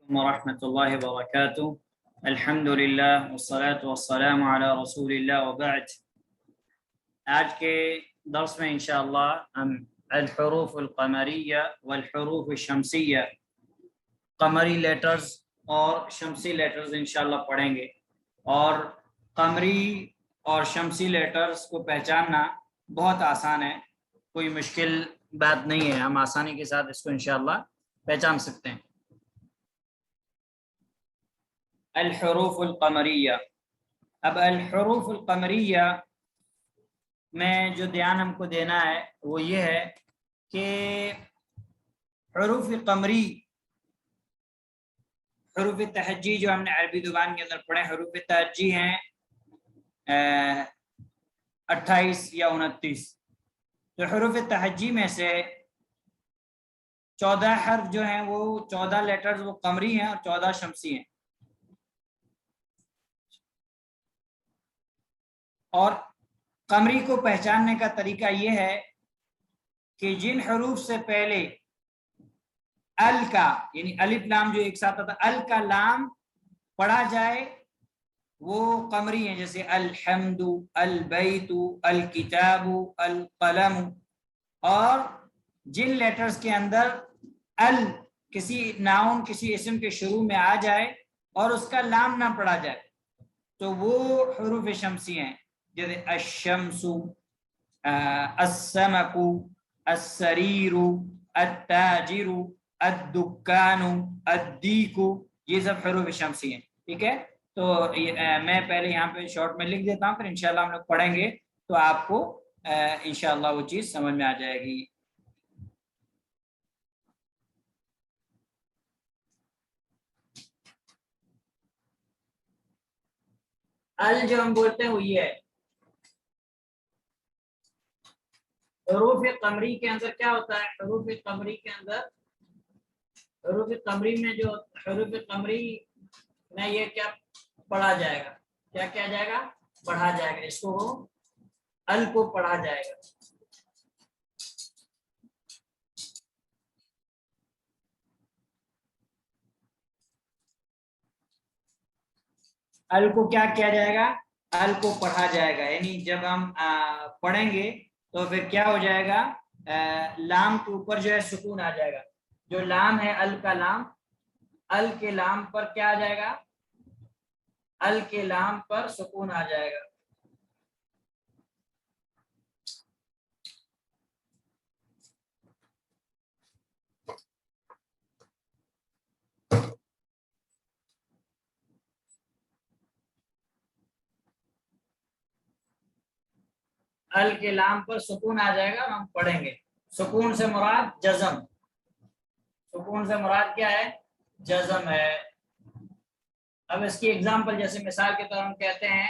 ورحمۃ اللہ وبرکاتہ الحمد للہ والصلاة والسلام علی رسول اللہ وبعد۔ آج کے درس میں انشاءاللہ ہم الحروف القمریہ والحروف الشمسیہ، قمری لیٹرز اور شمسی لیٹرز انشاءاللہ پڑھیں گے۔ اور قمری اور شمسی لیٹرز کو پہچاننا بہت آسان ہے، کوئی مشکل بات نہیں ہے، ہم آسانی کے ساتھ اس کو انشاءاللہ پہچان سکتے ہیں۔ الحروف القمریہ، اب الحروف القمریہ میں جو دھیان ہم کو دینا ہے وہ یہ ہے کہ حروف قمری، حروف تہجی جو ہم نے عربی زبان کے اندر پڑھے، حروف تہجی ہیں 28 یا 29۔ تو حروف تہجی میں سے 14 حرف جو ہیں وہ 14 لیٹرز وہ قمری ہیں اور 14 شمسی ہیں۔ اور قمری کو پہچاننے کا طریقہ یہ ہے کہ جن حروف سے پہلے ال کا، یعنی الف لام جو ایک ساتھ آتا ہے، ال کا لام پڑھا جائے وہ قمری ہیں، جیسے الحمد، البیت، الکتاب، القلم۔ اور جن لیٹرز کے اندر ال کسی ناؤن، کسی اسم کے شروع میں آ جائے اور اس کا لام نہ پڑھا جائے تو وہ حروف شمسی ہیں، جیسے الشمس، السمک، السریر، التاجر، الدکان، الدیک، یہ سب حروف شمسی ہیں۔ ٹھیک ہے، تو میں پہلے یہاں پہ شارٹ میں لکھ دیتا ہوں، پھر انشاءاللہ ہم لوگ پڑھیں گے تو آپ کو انشاءاللہ وہ چیز سمجھ میں آ جائے گی۔ ال جو ہم بولتے ہیں وہ یہ ہے۔ حروف قمری کے اندر کیا ہوتا ہے؟ حروف قمری کے اندر، حروف قمری میں جو حروف قمری میں یہ کیا پڑھا جائے گا، کیا کیا جائے گا؟ پڑھا جائے گا، اس کو ال کو پڑھا جائے گا۔ ال کو کیا کیا جائے گا؟ ال کو پڑھا جائے گا، یعنی جب ہم پڑھیں گے تو پھر کیا ہو جائے گا؟ لام کے اوپر جو ہے سکون آ جائے گا۔ جو لام ہے ال کا لام، ال کے لام پر کیا آ جائے گا؟ ال کے لام پر سکون آ جائے گا۔ ال کے لام پر سکون آ جائے گا اور ہم پڑھیں گے۔ سکون سے مراد جزم، سکون سے مراد کیا ہے؟ جزم ہے۔ اب اس کی اگزامپل، جیسے مثال کے طور ہم کہتے ہیں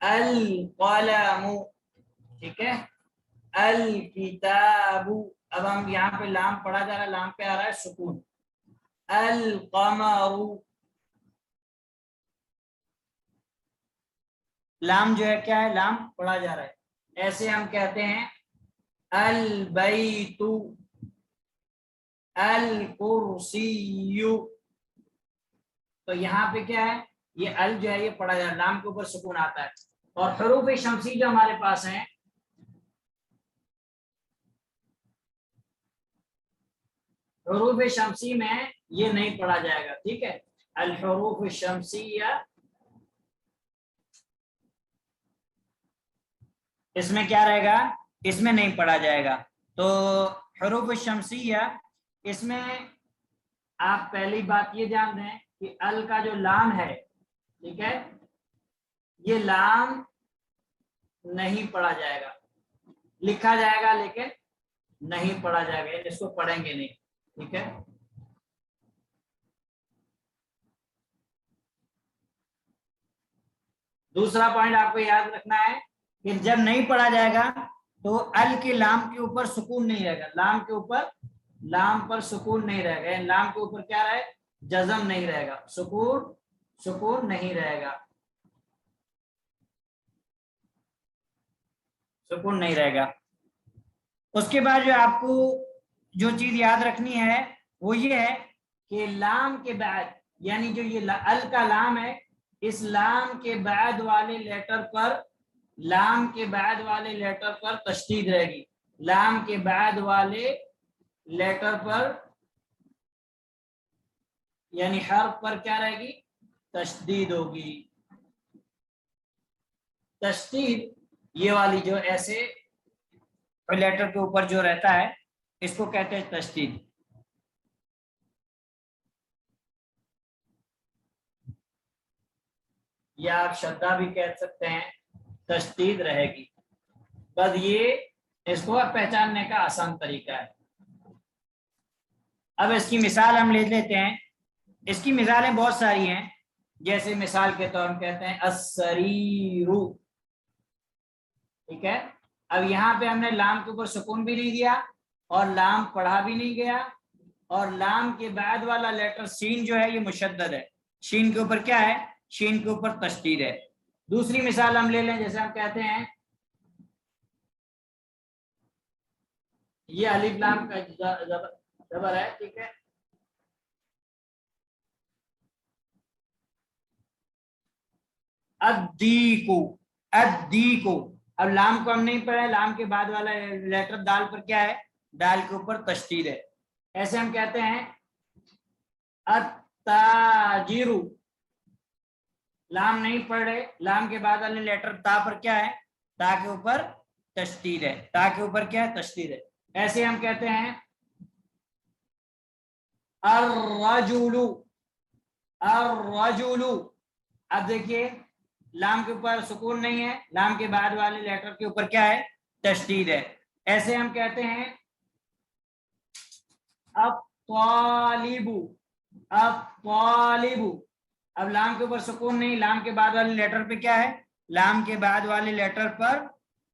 القلم، ٹھیک ہے، الکتاب، اب ہم یہاں پہ لام پڑھا جا رہا ہے، لام پہ آ رہا ہے سکون۔ القمر، لام جو ہے کیا ہے؟ لام پڑھا جا رہا ہے۔ ایسے ہم کہتے ہیں البیت، الکرسی، تو یہاں پہ کیا ہے؟ یہ ال جو ہے یہ پڑھا جا رہا ہے، لام کے اوپر سکون آتا ہے۔ اور حروف شمسی جو ہمارے پاس ہیں، حروف شمسی میں یہ نہیں پڑھا جائے گا، ٹھیک ہے۔ الحروف الشمسیہ، اس میں کیا رہے گا؟ اس میں نہیں پڑھا جائے گا۔ تو حروف الشمسیہ، اس میں آپ پہلی بات یہ جان دیں کہ ال کا جو لام ہے، ٹھیک ہے، یہ لام نہیں پڑھا جائے گا، لکھا جائے گا لیکن نہیں پڑھا جائے گا، اس کو پڑھیں گے نہیں، ٹھیک ہے۔ دوسرا پوائنٹ آپ کو یاد رکھنا ہے کہ جب نہیں پڑھا جائے گا تو ال کے لام کے اوپر سکون نہیں رہے گا، لام کے اوپر، لام پر سکون نہیں رہے گا، لام کے اوپر کیا رہے؟ جزم نہیں رہے گا، سکون، سکون نہیں رہے گا، سکون نہیں رہے گا۔ اس کے بعد جو آپ کو جو چیز یاد رکھنی ہے وہ یہ ہے کہ لام کے بعد، یعنی جو یہ ال کا لام ہے، اس لام کے بعد والے لیٹر پر، لام کے بعد والے لیٹر پر تشدید رہے گی، لام کے بعد والے لیٹر پر یعنی حرف پر کیا رہے گی؟ تشدید ہوگی۔ تشدید یہ والی جو ایسے لیٹر کے اوپر جو رہتا ہے اس کو کہتے ہیں تشدید۔ یا آپ شدہ بھی کہہ سکتے ہیں، تشدید رہے گی، بس یہ اس کو پہچاننے کا آسان طریقہ ہے۔ اب اس کی مثال ہم لے لیتے ہیں، اس کی مثالیں بہت ساری ہیں، جیسے مثال کے طور ہم کہتے ہیں السریرو، ٹھیک ہے۔ اب یہاں پہ ہم نے لام کے اوپر سکون بھی نہیں دیا اور لام پڑھا بھی نہیں گیا، اور لام کے بعد والا لیٹر سین جو ہے یہ مشدد ہے، شین کے اوپر کیا ہے؟ شین کے اوپر تشدید ہے۔ دوسری مثال ہم لے لیں، جیسے ہم کہتے ہیں یہ الف لام کا زبر ہے، ٹھیک ہے، ادیکو، ادیکو، اب لام کو ہم نہیں پڑھا، لام کے بعد والا لیٹر دال پر کیا ہے؟ دال کے اوپر تشدید ہے۔ ایسے ہم کہتے ہیں التاجرو، لام نہیں پڑھ رہے، لام کے بعد والے لیٹر تا پر کیا ہے؟ تا کے اوپر تشدید ہے، تا کے اوپر کیا ہے؟ تشدید ہے۔ ایسے ہم کہتے ہیں الرجل، الرجل، اب دیکھیے لام کے اوپر سکون نہیں ہے، لام کے بعد والے لیٹر کے اوپر کیا ہے؟ تشدید ہے۔ ایسے ہم کہتے ہیں الطالب، الطالب، اب لام کے اوپر سکون نہیں، لام کے بعد والے لیٹر پہ کیا ہے؟ لام کے بعد والے لیٹر پر،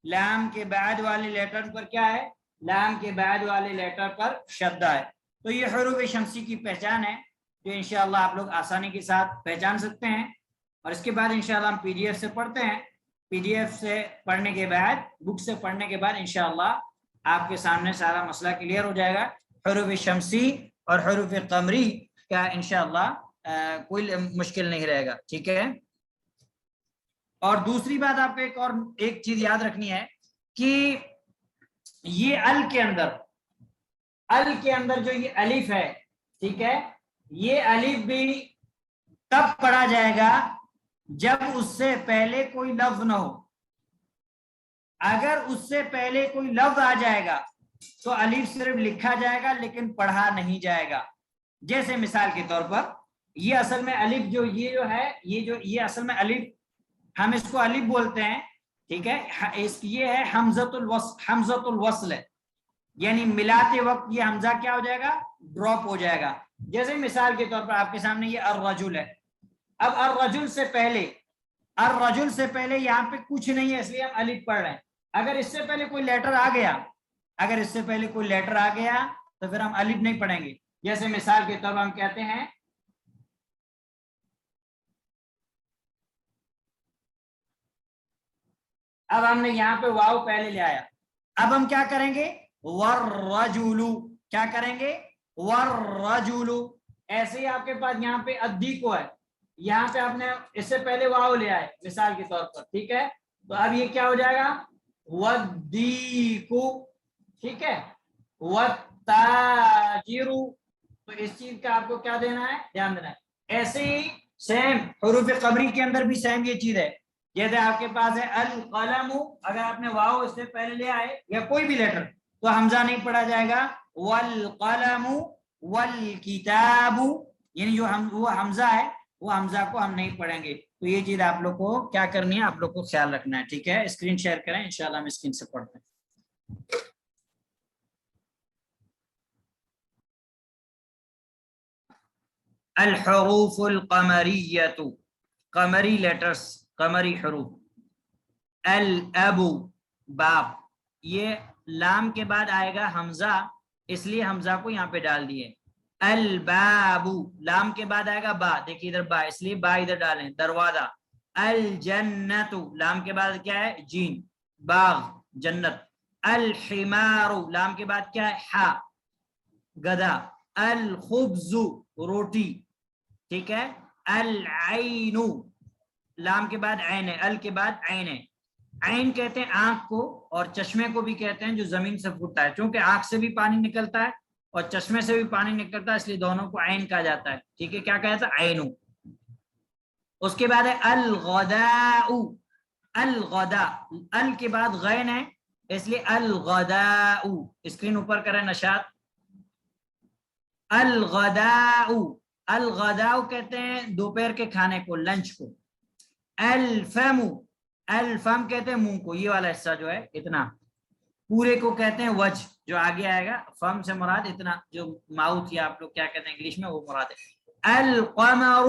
لام کے بعد والے لیٹر پر کیا ہے؟ لام کے بعد والے لیٹر پر شدہ ہے۔ تو یہ حروف شمسی کی پہچان ہے جو انشاءاللہ آپ لوگ آسانی کے ساتھ پہچان سکتے ہیں، اور اس کے بعد انشاءاللہ ہم پی ڈی ایف سے پڑھتے ہیں۔ پی ڈی ایف سے پڑھنے کے بعد، بک سے پڑھنے کے بعد انشاءاللہ آپ کے سامنے سارا مسئلہ کلیئر ہو جائے گا، حروف شمسی اور حروف قمری کا انشاءاللہ کوئی مشکل نہیں رہے گا، ٹھیک ہے۔ اور دوسری بات آپ کو ایک چیز یاد رکھنی ہے کہ یہ ال کے اندر جو یہ الف ہے، ٹھیک ہے، یہ الف بھی تب پڑھا جائے گا جب اس سے پہلے کوئی لفظ نہ ہو۔ اگر اس سے پہلے کوئی لفظ آ جائے گا تو الف صرف لکھا جائے گا لیکن پڑھا نہیں جائے گا۔ جیسے مثال کے طور پر یہ اصل میں الف جو ہے یہ اصل میں الف، ہم اس کو الف بولتے ہیں، ٹھیک ہے، یہ ہے حمزۃ الوصل، حمزۃ الوصل ہے، یعنی ملاتے وقت یہ حمزہ کیا ہو جائے گا؟ ڈراپ ہو جائے گا۔ جیسے مثال کے طور پر آپ کے سامنے یہ الرجل ہے، اب الرجل سے پہلے، الرجل سے پہلے یہاں پہ کچھ نہیں ہے، اس لیے ہم الف پڑھ رہے ہیں۔ اگر اس سے پہلے کوئی لیٹر آ گیا، اگر اس سے پہلے کوئی لیٹر آ گیا تو پھر ہم الف نہیں پڑھیں گے۔ جیسے مثال کے طور پر ہم کہتے ہیں اب ہم نے یہاں پہ واو پہلے لے آیا، اب ہم کیا کریں گے؟ والرجل، کیا کریں گے؟ والرجل۔ ایسے ہی آپ کے پاس یہاں پہ ادی کو ہے، یہاں پہ آپ نے اس سے پہلے واو لے آئے مثال کے طور پر، ٹھیک ہے، تو اب یہ کیا ہو جائے گا؟ ودیکو، ٹھیک ہے، والتاجر۔ تو اس چیز کا آپ کو کیا دینا ہے؟ دھیان دینا ہے۔ ایسے ہی سیم حروف قمری کے اندر بھی سیم یہ چیز ہے، جیسے آپ کے پاس ہے القلم، اگر آپ نے واو اس سے پہلے لے آئے یا کوئی بھی لیٹر تو حمزہ نہیں پڑھا جائے گا۔ والقلم والکتاب، یعنی جو وہ حمزہ ہے وہ حمزہ کو ہم نہیں پڑھیں گے۔ تو یہ چیز آپ لوگ کو کیا کرنی ہے؟ آپ لوگ کو خیال رکھنا ہے، ٹھیک ہے۔ اسکرین شیئر کریں، انشاءاللہ ہم اسکرین سے پڑھتے ہیں۔ الحروف القمریۃ، قمری لیٹرز، قمری حروف۔ الاب، باپ، یہ لام کے بعد آئے گا حمزہ، اس لیے حمزہ کو یہاں پہ ڈال دیے۔ الباب، لام کے بعد آئے گا با، دیکھیے ادھر با، اس لیے با ادھر ڈالیں، دروازہ۔ الجنت، لام کے بعد کیا ہے؟ جین، باغ، جنت۔ الحمار، لام کے بعد کیا ہے؟ ہا، گدھا۔ الخبز روٹی، ٹھیک ہے. العین لام کے بعد عین ہے، ال کے بعد عین ہے. عین کہتے ہیں آنکھ کو، اور چشمے کو بھی کہتے ہیں جو زمین سے پھوٹتا ہے. چونکہ آنکھ سے بھی پانی نکلتا ہے اور چشمے سے بھی پانی نکلتا ہے، اس لیے دونوں کو عین کہا جاتا ہے. ٹھیک ہے، کیا کہا جاتا ہے؟ عین. اس کے بعد ہے الغداء. الغداء ال کے بعد غین ہے، اس لیے الغداء. اسکرین اوپر کریں نشاط. الغداء، الغداء کہتے ہیں دوپہر کے کھانے کو، لنچ کو. الفم، الفم کہتے ہیں منہ کو، یہ والا حصہ جو ہے اتنا، پورے کو کہتے ہیں وجہ، جو آگے آئے گا. فم سے مراد اتنا جو ماؤتھ یا آپ لوگ کیا کہتے ہیں انگلش میں، وہ مراد ہے. القمر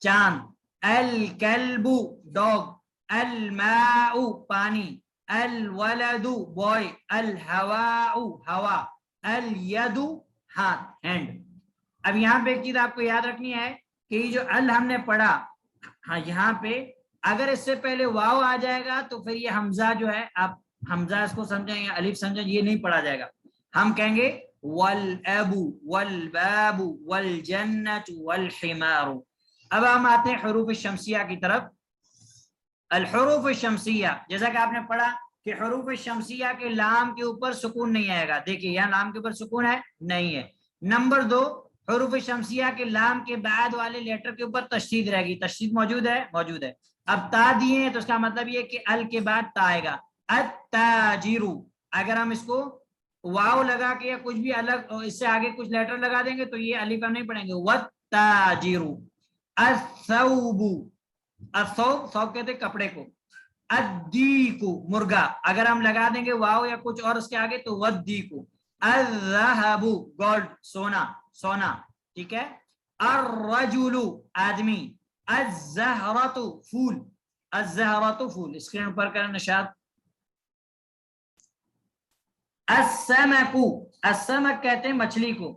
چاند. الکلب ڈاگ. الماء پانی. الولد بوائے. الہواء ہوا. الید ہاتھ، ہینڈ. اب یہاں پہ ایک چیز آپ کو یاد رکھنی ہے کہ یہ جو ال ہم نے پڑھا، ہاں یہاں پہ اگر اس سے پہلے واو آ جائے گا تو پھر یہ حمزہ جو ہے، آپ حمزہ اس کو سمجھیں یا الف سمجھیں، یہ نہیں پڑھا جائے گا. ہم کہیں گے والاب والباب والجنت والحمار. اب ہم آتے ہیں حروف شمسیہ کی طرف. الحروف الشمسیہ، جیسا کہ آپ نے پڑھا کہ حروف شمسیہ کے لام کے اوپر سکون نہیں آئے گا. دیکھیے یہاں لام کے اوپر سکون ہے نہیں ہے. نمبر 2، حروف شمسیہ کے لام کے بعد والے لیٹر کے اوپر تشدید رہے گی. تشدید موجود ہے؟ موجود ہے. اب تا دیے ہیں تو اس کا مطلب یہ کہ ال کے بعد تا آئے گا. التاجر، اگر ہم اس کو واو لگا کے یا کچھ بھی الگ اس سے آگے کچھ لیٹر لگا دیں گے تو یہ الف ہم نہیں پڑھیں گے. والتاجر. الثوب، الثوب ثوب کہتے ہیں کپڑے کو. الدیک مرغا، اگر ہم لگا دیں گے واو یا کچھ اور اس کے آگے تو ودیک. الذهب گولڈ، سونا، سونا. ٹھیک ہے. الرجل آدمی. الزہرۃ پھول. الزہرۃ پھول. اسکرین پر کریں نشاط. السمک، السمک کہتے ہیں مچھلی کو،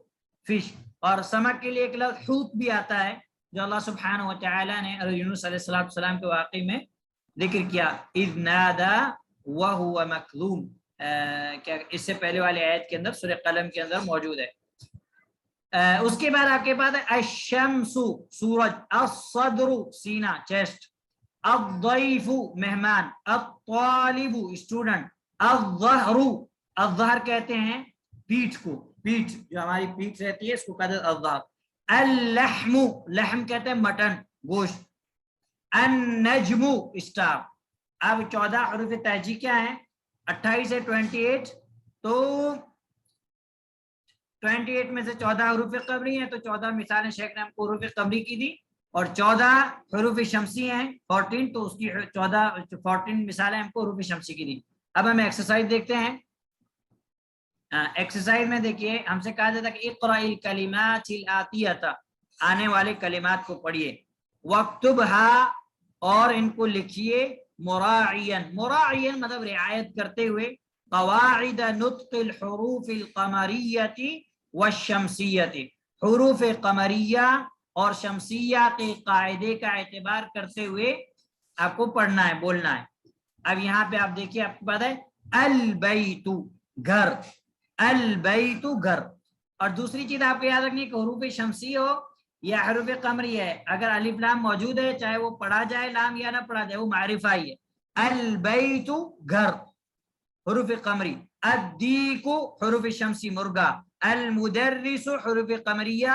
فش. اور سمک کے لیے ایک لفظ حوت بھی آتا ہے جو اللہ سبحانہ و تعالی نے یونس علیہ السلام کے واقعے میں ذکر کیا. اذ نادا وهو مکظوم، کیا اس سے پہلے والے آیت کے اندر سورہ قلم کے اندر موجود ہے. اس کے بعد آپ کے پاس ہے الشمس سورج. الصدر سینہ، چیسٹ. الضیف مہمان. الطالب اسٹوڈنٹ. الظہر، الظہر کہتے ہیں پیٹھ کو، پیٹھ جو ہماری پیٹھ رہتی ہے اس کو کہتے ہیں الظہر. اللحم، لحم کہتے ہیں مٹن، گوشت. النجم اسٹار. اب 14 حروف تہجی کیا ہیں؟ 28 سے 28، تو 28 میں سے 14 حروف قمری ہیں، تو 14 مثالیں شیخ نے ہم کو حروف قمری کی دی، اور 14 حروف شمسی ہیں 14، تو اس کی 14 مثالیں ہم کو حروف شمسی کی دی. اب ہم ایکسرسائز دیکھتے ہیں. ایکسرسائز میں دیکھیے ہم سے کہا جاتا ہے کہ اقرأ الکلمات الآتیۃ، آنے والے کلمات کو پڑھیے. واکتبها، اور ان کو لکھیے. مراعین، مراعین مطلب رعایت کرتے ہوئے. قواعد نطق الحروف القمریۃ والشمسیۃ، حروف قمریہ اور شمسیہ کے قاعدے کا اعتبار کرتے ہوئے آپ کو پڑھنا ہے، بولنا ہے. اب یہاں پہ آپ دیکھیے، آپ کو پتہ ہے البیت گھر، البیت گھر. اور دوسری چیز آپ کو یاد رکھنی ہے کہ حروف شمسی ہو یا حروف قمری ہے، اگر الف لام موجود ہے چاہے وہ پڑھا جائے لام یا نہ پڑھا جائے، وہ معرفہ ہی ہے. البیت گھر حروف قمری. الدیک حروف شمسی مرغا. المدرس حروف قمریہ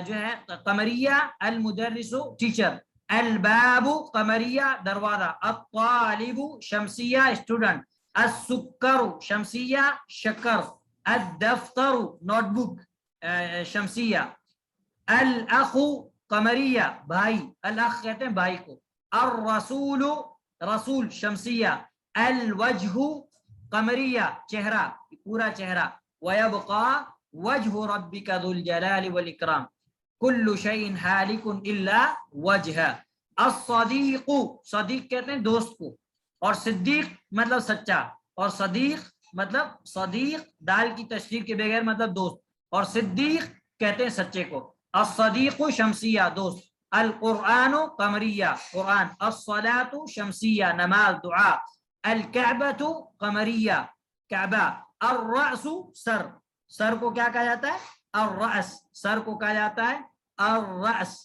جو ہے قمریہ، المدرس ٹیچر. الباب قمریہ دروازہ. الطالب شمسیہ اسٹوڈنٹ. السکر شمسیہ شکر. الدفتر نوٹ بک شمسیہ. الاخ قمریہ بھائی، الاخ کہتے ہیں بھائی کو. الرسول رسول شمسیہ. الوجہ قمریہ چہرہ، پورا چہرہ. وَيَبْقَى وَجْهُ رَبِّكَ ذُو الْجَلَالِ وَالْإِكْرَامِ كُلُّ شَيْءٍ هَالِكٌ إِلَّا وَجْهَهُ. الصدیق، صدیق کہتے ہیں دوست کو، اور صدیق مطلب سچا، اور صدیق مطلب صدیق دال کی تشدید کے بغیر مطلب دوست، اور صدیق کہتے ہیں سچے کو. الصدیق شمسیہ دوست. القرآن قمریہ قرآن. الصلاة شمسیہ نماز دعا. الکعبۃ قمریہ کعبہ. الرأس سر، سر کو کیا کہا جاتا ہے؟ الرأس، سر کو کہا جاتا ہے الرأس.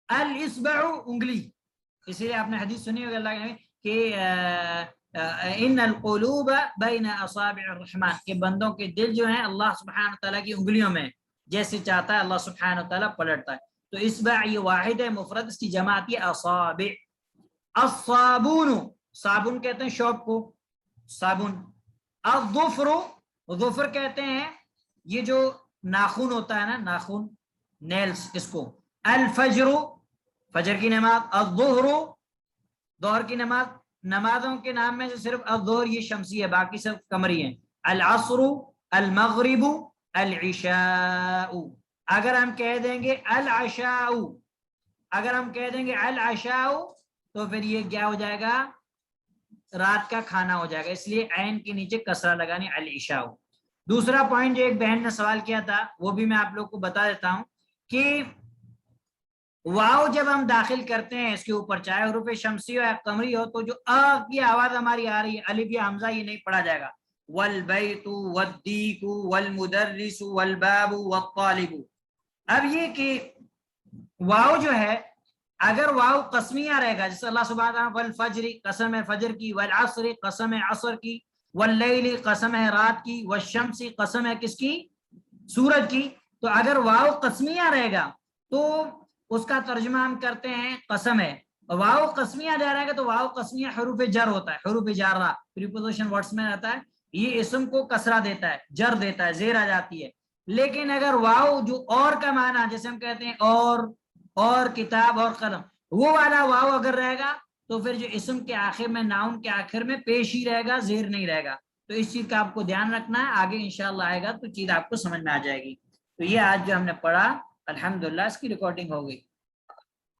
الاصبع انگلی، اسی لیے آپ نے حدیث سنی ہوگی اللہ کہ ان القلوب بین اصابع الرحمن، کہ بندوں کے دل جو ہیں اللہ سبحانہ تعالیٰ کی انگلیوں میں، جیسے چاہتا ہے اللہ سبحانہ تعالیٰ پلٹتا ہے. تو اصبع یہ واحد ہے، مفرد، اس کی جمع آتی ہے اصابع. الصابون، صابن کہتے ہیں شوپ کو، صابن. الظفر، ظفر کہتے ہیں یہ جو ناخن ہوتا ہے نا، ناخن، نیلز، اس کو. الفجر، فجر کی نماز. الظہر، ظہر کی نماز. نمازوں کے نام میں سے صرف الظہر یہ شمسی ہے، باقی سب قمری ہیں. العصر، المغرب، العشاء. اگر ہم کہہ دیں گے العشاء، اگر ہم کہہ دیں گے العشاء تو پھر یہ کیا ہو جائے گا؟ رات کا کھانا ہو جائے گا، اس لیے عین کے نیچے کسرہ لگانی، العشاء. دوسرا پوائنٹ جو ایک بہن نے سوال کیا تھا وہ بھی میں آپ لوگ کو بتا دیتا ہوں کہ واو جب ہم داخل کرتے ہیں اس کے اوپر، چاہے حروف شمسی ہو یا قمری ہو، تو جو کی آواز ہماری آ رہی ہے، الف یا حمزہ، یہ نہیں پڑھا جائے گا. والبیت والدیک والمدرس والباب والطالب. اب یہ کہ واو جو ہے اگر واو قسمیہ رہے گا، جیسے اللہ سبحانہ وتعالیٰ والفجر، قسم ہے فجر کی، والعصر، قسم ہے عصر کی، واللیل، قسم ہے رات کی، والشمس، قسم ہے کس کی؟ سورج کی. تو اگر واو قسمیہ رہے گا تو اس کا ترجمہ ہم کرتے ہیں قسم ہے. واو قسمیہ جا رہے گا تو واو قسمیہ حروف جر ہوتا ہے، حروف جارہ پریپوزیشن ورڈز میں رہتا ہے، یہ اسم کو کسرہ دیتا ہے، جر دیتا ہے، زیر آ جاتی ہے. لیکن اگر واو جو اور کا معنی، جیسے ہم کہتے ہیں اور کتاب اور قلم، وہ والا واو اگر رہے گا تو پھر جو اسم کے آخر میں، ناؤن کے آخر میں پیش ہی رہے گا، زیر نہیں رہے گا. تو اس چیز کا آپ کو دھیان رکھنا ہے، آگے انشاءاللہ آئے گا تو چیز آپ کو سمجھ میں آ جائے گی. تو یہ آج جو ہم نے پڑھا الحمدللہ اس کی ریکارڈنگ ہو گئی.